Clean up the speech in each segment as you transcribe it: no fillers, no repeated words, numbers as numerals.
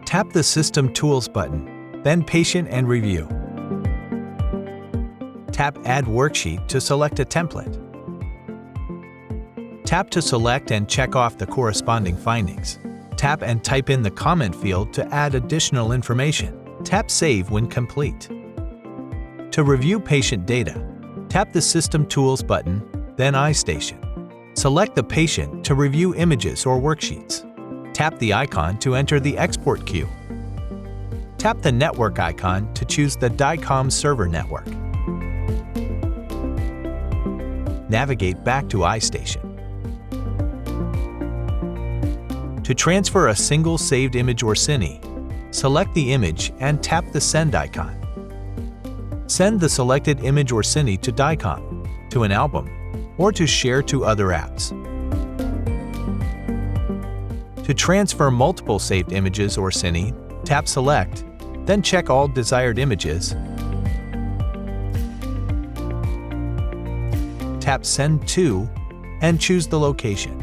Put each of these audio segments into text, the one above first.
Tap the System Tools button, then Patient and Review. Tap Add Worksheet to select a template. Tap to select and check off the corresponding findings. Tap and type in the comment field to add additional information. Tap Save when complete. To review patient data, tap the System Tools button, then iStation. Select the patient to review images or worksheets. Tap the icon to enter the export queue. Tap the network icon to choose the DICOM server network. Navigate back to iStation. To transfer a single saved image or cine, select the image and tap the Send icon. Send the selected image or cine to DICOM, to an album, or to share to other apps. To transfer multiple saved images or cine, tap Select, then check all desired images. Tap Send to, and choose the location.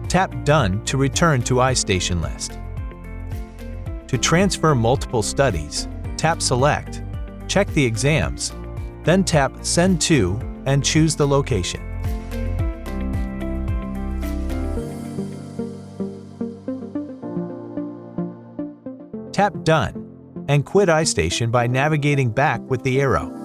Tap Done to return to iStation list. To transfer multiple studies, tap Select, check the exams, then tap Send to and choose the location. Tap Done and quit iStation by navigating back with the arrow.